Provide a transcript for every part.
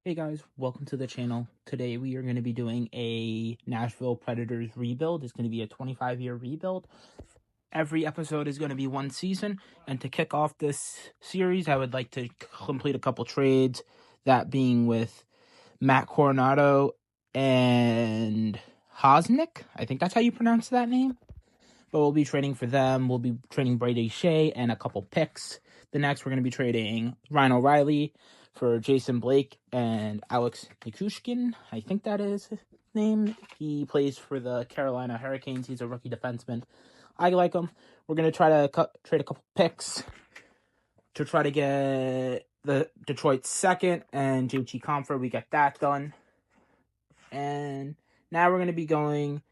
Hey guys, welcome to the channel. Today we are going to be doing a Nashville Predators rebuild. It's going to be a 25-year rebuild. Every episode is going to be one season. And to kick off this series, I would like to complete a couple trades. That being with Matt Coronado and Hosnick. I think that's how you pronounce that name. But we'll be trading for them. We'll be trading Brady Shea and a couple picks. The next, we're going to be trading Ryan O'Reilly for Jason Blake and Alex Nikushkin. I think that is his name. He plays for the Carolina Hurricanes. He's a rookie defenseman. I like him. We're going to try to trade a couple picks to try to get the Detroit second and JT Comfort. We get that done. And now we're going to be going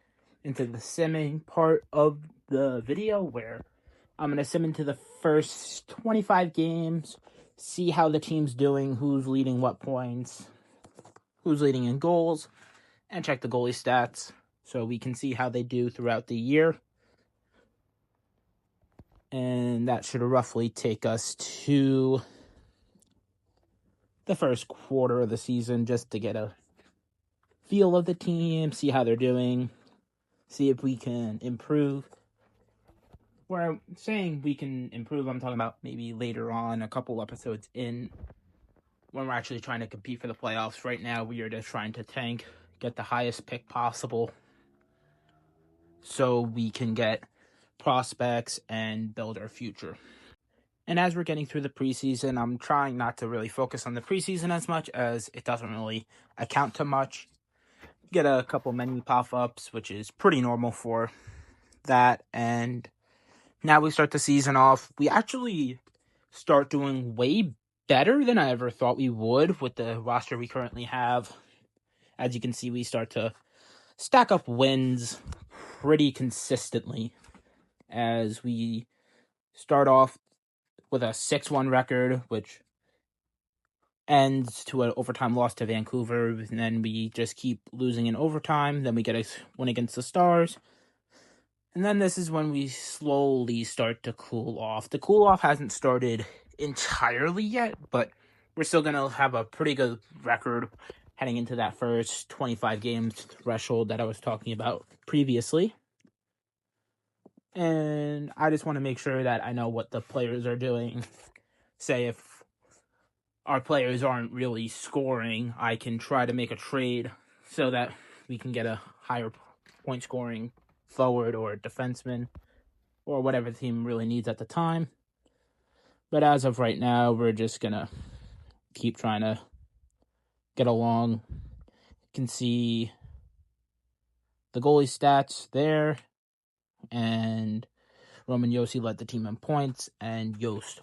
into the simming part of the video where I'm going to sim into the first 25 games, see how the team's doing, who's leading what points, who's leading in goals, and check the goalie stats so we can see how they do throughout the year. And that should roughly take us to the first quarter of the season just to get a feel of the team, see how they're doing, see if we can improve. Where I'm saying we can improve, I'm talking about maybe later on, a couple episodes in, when we're actually trying to compete for the playoffs. Right now, we are just trying to tank, get the highest pick possible, so we can get prospects and build our future. And as we're getting through the preseason, I'm trying not to really focus on the preseason as much, as it doesn't really account to much. Get a couple menu pop-ups, which is pretty normal for that, and now we start the season off. We actually start doing way better than I ever thought we would with the roster we currently have. As you can see, we start to stack up wins pretty consistently as we start off with a 6-1 record, which ends to an overtime loss to Vancouver, and then we just keep losing in overtime. Then we get a win against the Stars. And then this is when we slowly start to cool off. The cool off hasn't started entirely yet, but we're still going to have a pretty good record heading into that first 25 games threshold that I was talking about previously. And I just want to make sure that I know what the players are doing. Say if our players aren't really scoring, I can try to make a trade so that we can get a higher point scoring forward or defenseman or whatever the team really needs at the time. But as of right now, we're just going to keep trying to get along. You can see the goalie stats there, and Roman Josi led the team in points, and Yost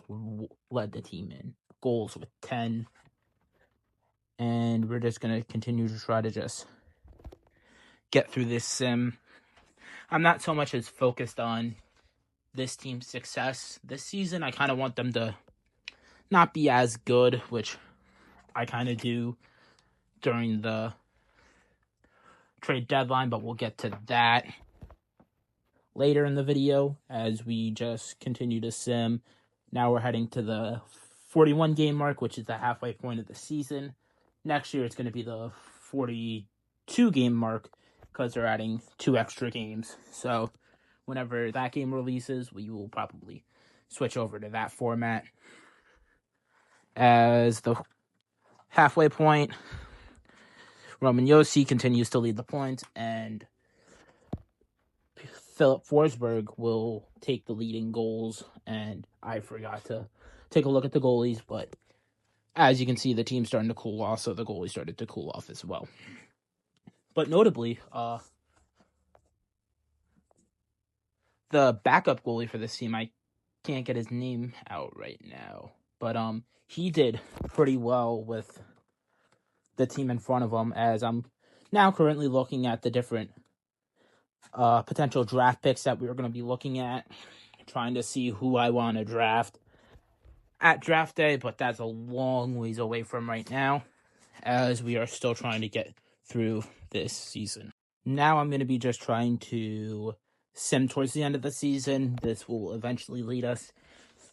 led the team in goals with 10. And we're just going to continue to try to just get through this sim. I'm not so much as focused on this team's success this season. I kind of want them to not be as good, which I kind of do during the trade deadline, but we'll get to that later in the video as we just continue to sim. Now we're heading to the 41 game mark, which is the halfway point of the season. Next year it's going to be the 42 game mark because they're adding 2 extra games. So whenever that game releases, we will probably switch over to that format. As the halfway point, Roman Josi continues to lead the points, and Philip Forsberg will take the leading goals. And I forgot to take a look at the goalies, but as you can see, the team's starting to cool off, so the goalie started to cool off as well. But notably, the backup goalie for this team, I can't get his name out right now, but he did pretty well with the team in front of him, as I'm now currently looking at the different potential draft picks that we were going to be looking at, trying to see who I want to draft at draft day, but that's a long ways away from right now, as we are still trying to get through this season. Now I'm going to be just trying to sim towards the end of the season. This will eventually lead us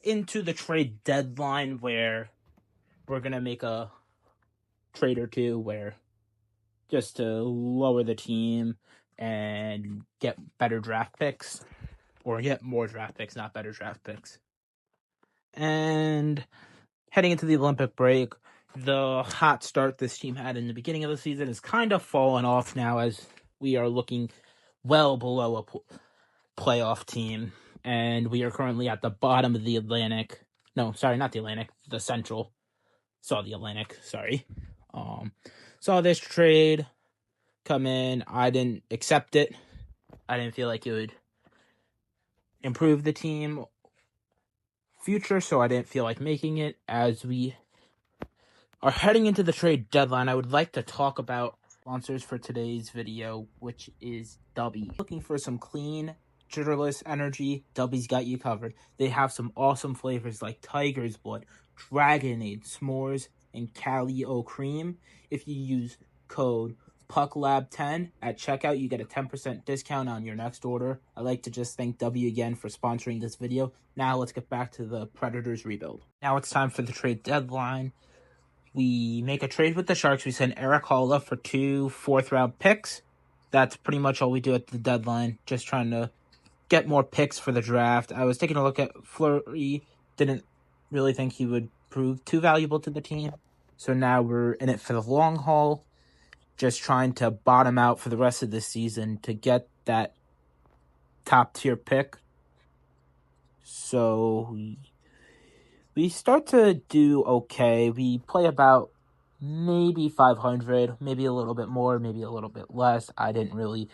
into the trade deadline, where we're going to make a trade or two where just to lower the team and get better draft picks, or get more draft picks, not better draft picks. And heading into the Olympic break, the hot start this team had in the beginning of the season is kind of fallen off now, as we are looking well below a playoff team, and we are currently at the bottom of the Atlantic. No, sorry, not the Atlantic, the Central. Saw the Atlantic, sorry. Saw this trade come in. I didn't accept it. I didn't feel like it would improve the team future, so I didn't feel like making it. As we are heading into the trade deadline, I would like to talk about sponsors for today's video, which is Dubby. Looking for some clean, jitterless energy? Dubby's got you covered. They have some awesome flavors like Tiger's Blood, Dragonade, S'mores, and Cali O Cream. If you use code PuckLab10 at checkout, you get a 10% discount on your next order. I'd like to just thank W again for sponsoring this video. Now let's get back to the Predators rebuild. Now it's time for the trade deadline. We make a trade with the Sharks. We send Eric Holla for 2 fourth-round picks. That's pretty much all we do at the deadline, just trying to get more picks for the draft. I was taking a look at Fleury. Didn't really think he would prove too valuable to the team. So now we're in it for the long haul, just trying to bottom out for the rest of the season to get that top-tier pick. So we start to do okay. We play about maybe 500, maybe a little bit more, maybe a little bit less. I didn't really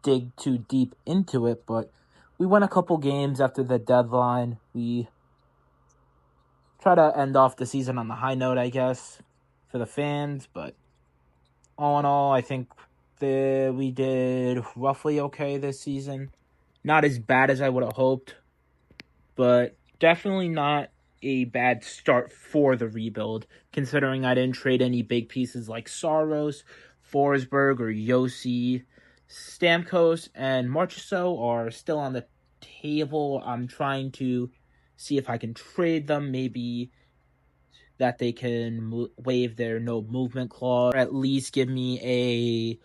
dig too deep into it, but we won a couple games after the deadline. We try to end off the season on the high note, I guess, for the fans. But all in all, I think we did roughly okay this season. Not as bad as I would have hoped, but definitely not a bad start for the rebuild, considering I didn't trade any big pieces like Saros, Forsberg, or Yossi. Stamkos and Marchessault are still on the table. I'm trying to see if I can trade them, maybe that they can waive their no movement clause, or at least give me a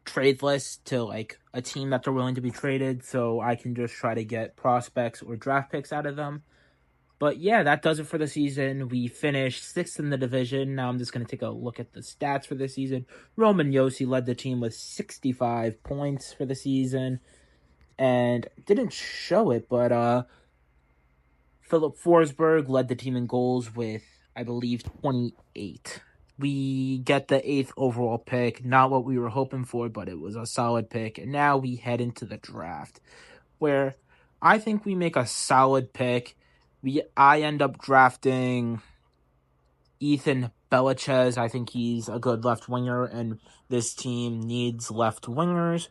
trade list to like a team that they're willing to be traded, so I can just try to get prospects or draft picks out of them. But yeah, that does it for the season. We finished 6th in the division. Now I'm just going to take a look at the stats for the season. Roman Josi led the team with 65 points for the season. And didn't show it, but Philip Forsberg led the team in goals with, I believe, 28. We get the 8th overall pick. Not what we were hoping for, but it was a solid pick. And now we head into the draft, where I think we make a solid pick. I end up drafting Ethan Beliches. I think he's a good left winger, and this team needs left wingers.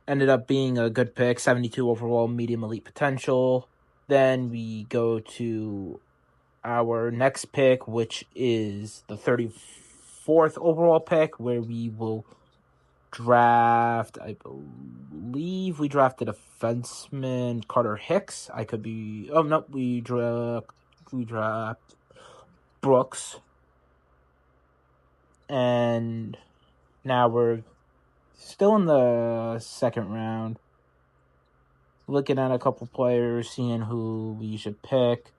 Ended up being a good pick, 72 overall, medium elite potential. Then we go to our next pick, which is the 34th overall pick, where we will draft, I believe we drafted a defenseman, Carter Hicks. I could be, oh no, we draft Brooks. And now we're still in the second round, looking at a couple players, seeing who we should pick.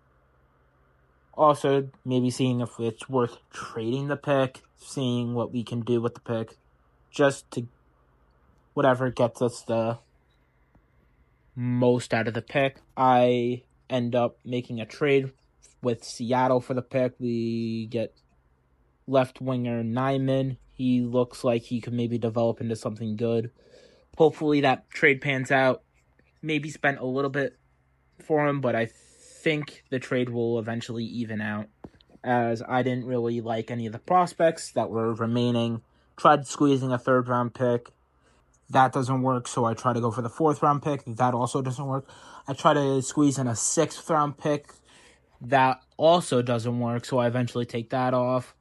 Also, maybe seeing if it's worth trading the pick, seeing what we can do with the pick, just to whatever gets us the most out of the pick. I end up making a trade with Seattle for the pick. We get left winger Nyman. He looks like he could maybe develop into something good. Hopefully that trade pans out. Maybe spent a little bit for him, but I think the trade will eventually even out, as I didn't really like any of the prospects that were remaining. Tried squeezing a 3rd round pick. That doesn't work, so I try to go for the 4th round pick. That also doesn't work. I try to squeeze in a 6th round pick. That also doesn't work, so I eventually take that off.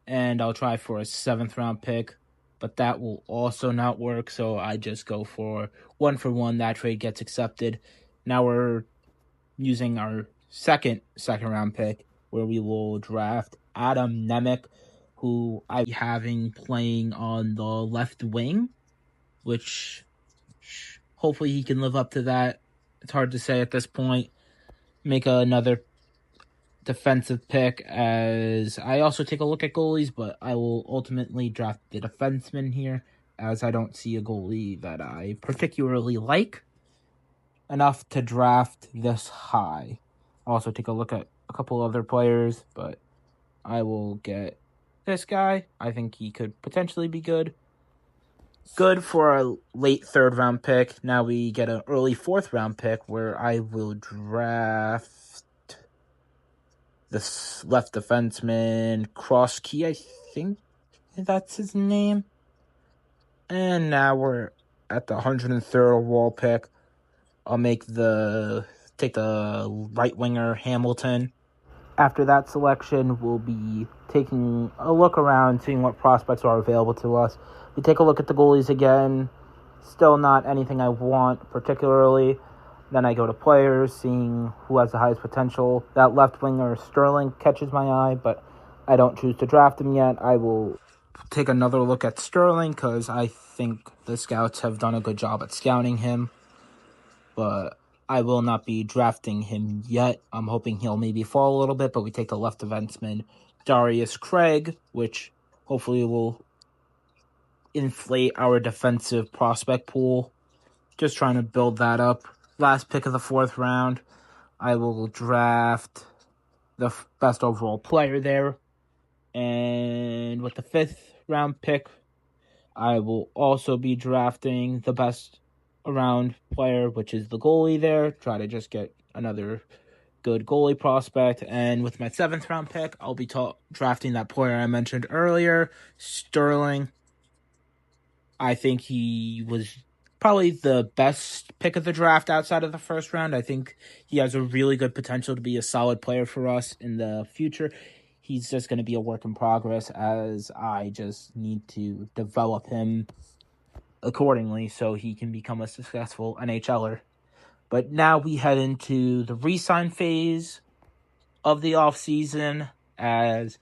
And I'll try for a 7th round pick, but that will also not work, so I just go for 1-for-1. That trade gets accepted. Now we're using our second round pick, where we will draft Adam Nemec, who I be having playing on the left wing, which hopefully he can live up to that. It's hard to say at this point. Make another defensive pick, as I also take a look at goalies, but I will ultimately draft the defenseman here, as I don't see a goalie that I particularly like enough to draft this high. I'll also take a look at a couple other players, but I will get this guy. I think he could potentially be good. Good for a late 3rd round pick. Now we get an early 4th round pick where I will draft this left defenseman, Krosky, I think that's his name. And now we're at the 103rd overall pick. I'll take the right winger, Hamilton. After that selection, we'll be taking a look around, seeing what prospects are available to us. We take a look at the goalies again. Still not anything I want particularly. Then I go to players, seeing who has the highest potential. That left winger, Sterling, catches my eye, but I don't choose to draft him yet. I will take another look at Sterling because I think the scouts have done a good job at scouting him. But I will not be drafting him yet. I'm hoping he'll maybe fall a little bit, but we take the left defenseman, Darius Craig, which hopefully will inflate our defensive prospect pool. Just trying to build that up. Last pick of the 4th round, I will draft the best overall player there. And with the 5th round pick, I will also be drafting the best around player, which is the goalie there. Try to just get another good goalie prospect. And with my 7th round pick, I'll be drafting that player I mentioned earlier, Sterling. I think he was probably the best pick of the draft outside of the 1st round. I think he has a really good potential to be a solid player for us in the future. He's just going to be a work in progress, as I just need to develop him accordingly so he can become a successful NHLer. But now we head into the re-sign phase of the offseason, as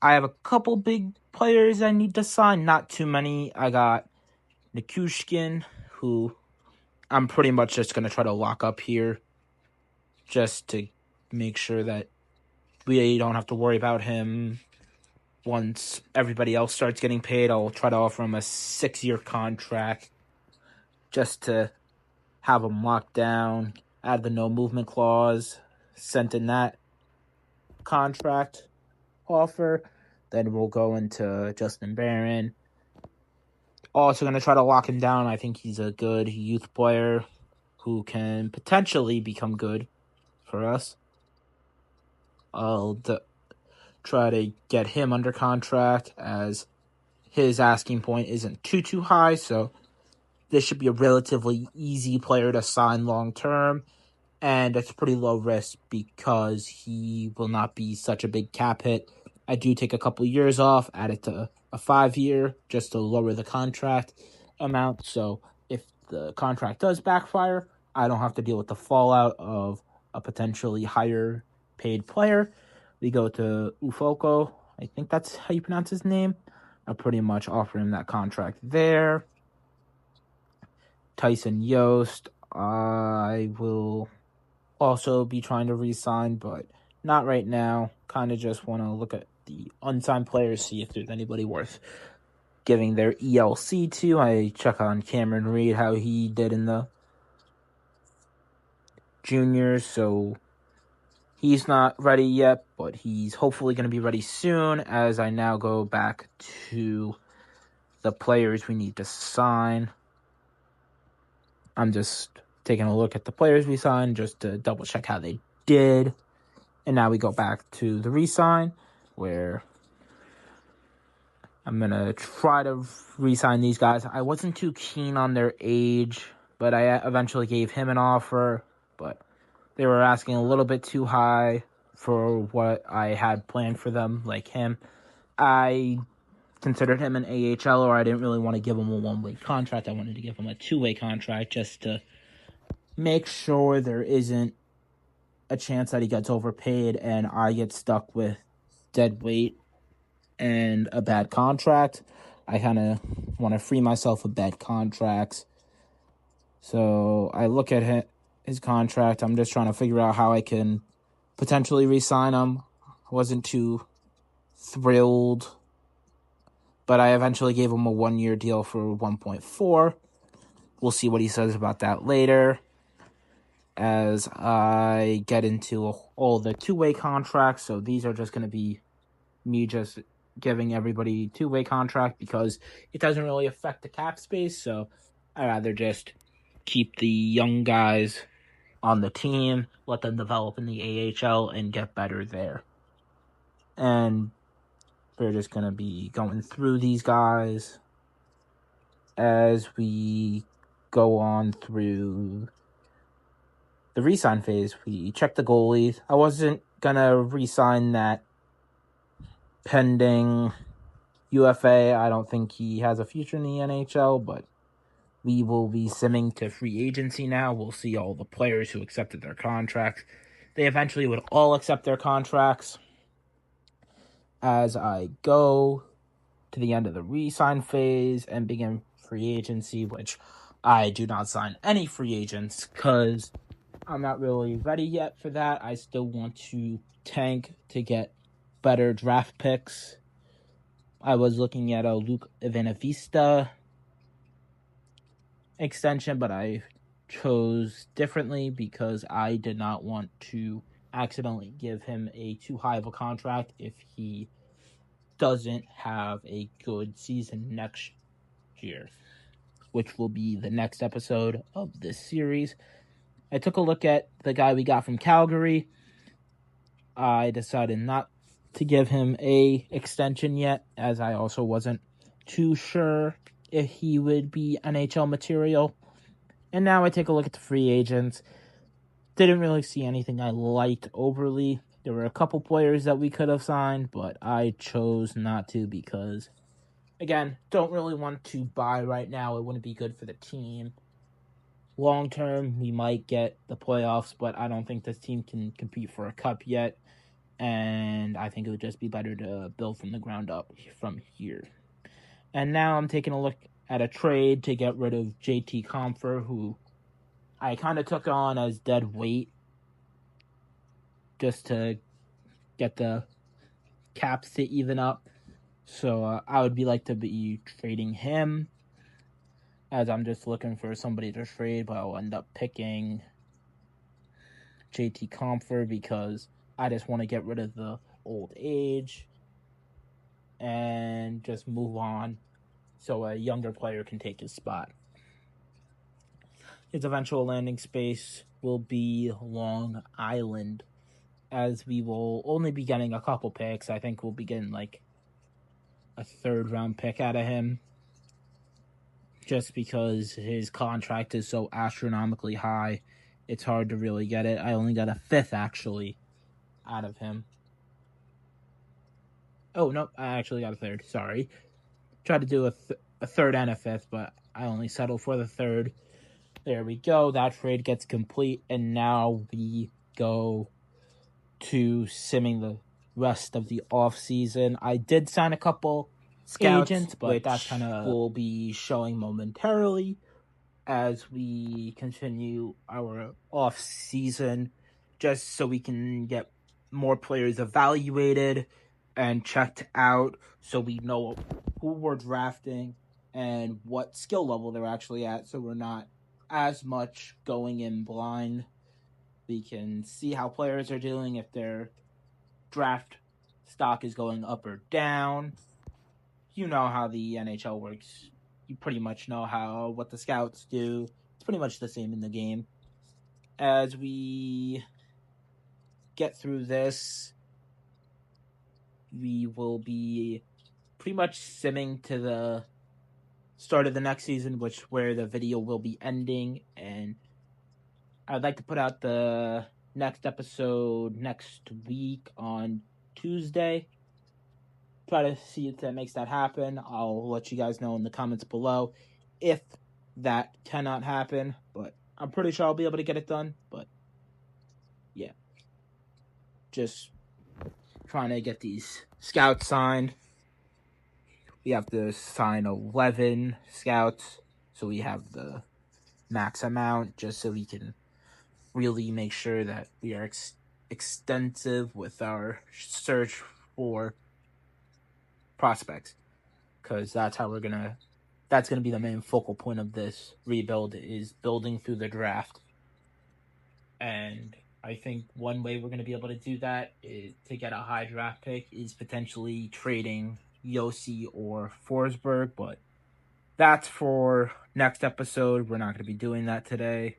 I have a couple big players I need to sign. Not too many. I got Nikushkin, who I'm pretty much just going to try to lock up here just to make sure that we don't have to worry about him. Once everybody else starts getting paid, I'll try to offer him a 6-year contract just to have him locked down, add the no movement clause, sent in that contract offer. Then we'll go into Justin Barron. Also going to try to lock him down. I think he's a good youth player who can potentially become good for us. I'll try to get him under contract, as his asking point isn't too high, so this should be a relatively easy player to sign long term, and it's pretty low risk because he will not be such a big cap hit. I do take a couple years off, add it to a 5-year just to lower the contract amount, so if the contract does backfire, I don't have to deal with the fallout of a potentially higher paid player. We go to Ufoko. I think that's how you pronounce his name. I pretty much offer him that contract there. Tyson Yost, I will also be trying to re-sign, but not right now. Kind of just want to look at the unsigned players, see if there's anybody worth giving their ELC to. I check on Cameron Reed, how he did in the juniors, so he's not ready yet, but he's hopefully going to be ready soon, as I now go back to the players we need to sign. I'm just taking a look at the players we signed just to double check how they did. And now we go back to the re-sign, where I'm going to try to re-sign these guys. I wasn't too keen on their age, but I eventually gave him an offer, but they were asking a little bit too high for what I had planned for them, like him. I considered him an AHL, or I didn't really want to give him a one-way contract. I wanted to give him a two-way contract just to make sure there isn't a chance that he gets overpaid and I get stuck with dead weight and a bad contract. I kind of want to free myself of bad contracts. So I look at his contract. I'm just trying to figure out how I can potentially re-sign him. I wasn't too thrilled, but I eventually gave him a 1-year deal for 1.4. We'll see what he says about that later as I get into all the two-way contracts. So these are just going to be me just giving everybody two-way contract because it doesn't really affect the cap space. So I'd rather just keep the young guys on the team, let them develop in the AHL and get better there. And we're just going to be going through these guys as we go on through the re-sign phase. We check the goalies. I wasn't going to re-sign that pending UFA. I don't think he has a future in the NHL, but we will be simming to free agency now. We'll see all the players who accepted their contracts. They eventually would all accept their contracts as I go to the end of the re-sign phase and begin free agency, which I do not sign any free agents because I'm not really ready yet for that. I still want to tank to get better draft picks. I was looking at a Luke Evangelista extension, but I chose differently because I did not want to accidentally give him a too high of a contract if he doesn't have a good season next year, which will be the next episode of this series. I took a look at the guy we got from Calgary. I decided not to give him a extension yet, as I also wasn't too sure if he would be NHL material. And now I take a look at the free agents. Didn't really see anything I liked overly. There were a couple players that we could have signed, but I chose not to because, again, don't really want to buy right now. It wouldn't be good for the team. Long term, we might get the playoffs, but I don't think this team can compete for a cup yet. And I think it would just be better to build from the ground up from here. And now I'm taking a look at a trade to get rid of JT Compher, who I kind of took on as dead weight just to get the caps to even up. So I would like to be trading him, as I'm just looking for somebody to trade, but I'll end up picking JT Compher because I just want to get rid of the old age and just move on so a younger player can take his spot. His eventual landing space will be Long Island, as we will only be getting a couple picks. I think we'll be getting like a 3rd-round pick out of him, just because his contract is so astronomically high. It's hard to really get it. I only got a 5th, actually, out of him. Oh, no, I actually got a 3rd. Sorry. Tried to do a 3rd and a 5th, but I only settled for the 3rd. There we go. That trade gets complete, and now we go to simming the rest of the off-season. I did sign a couple scouts, agents, but that's kind of will be showing momentarily as we continue our off-season, just so we can get more players evaluated and checked out so we know who we're drafting and what skill level they're actually at, so we're not as much going in blind. We can see how players are doing, if their draft stock is going up or down. You know how the NHL works. You pretty much know what the scouts do. It's pretty much the same in the game. As we get through this, we will be pretty much simming to the start of the next season, where the video will be ending, and I'd like to put out the next episode next week on Tuesday. Try to see if that makes that happen. I'll let you guys know in the comments below if that cannot happen, but I'm pretty sure I'll be able to get it done. But yeah, just trying to get these scouts signed. We have to sign 11 scouts, so we have the max amount, just so we can really make sure that we are extensive with our search for prospects, because that's gonna be the main focal point of this rebuild, is building through the draft. And I think one way we're going to be able to do that is to get a high draft pick is potentially trading Yossi or Forsberg, but that's for next episode. We're not going to be doing that today.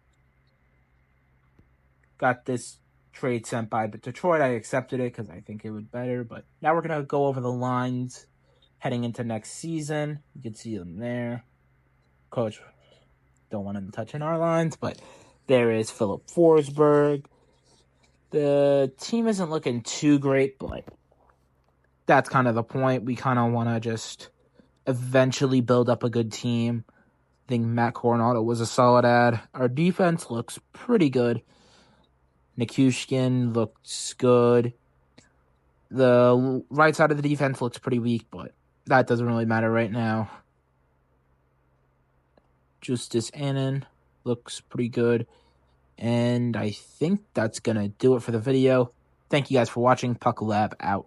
Got this trade sent by Detroit. I accepted it because I think it would better, but now we're going to go over the lines heading into next season. You can see them there. Coach, don't want him touching our lines, but there is Philip Forsberg. The team isn't looking too great, but that's kind of the point. We kind of want to just eventually build up a good team. I think Matt Coronado was a solid add. Our defense looks pretty good. Nikushkin looks good. The right side of the defense looks pretty weak, but that doesn't really matter right now. Justice Annan looks pretty good. And I think that's going to do it for the video. Thank you guys for watching. Puck Lab out.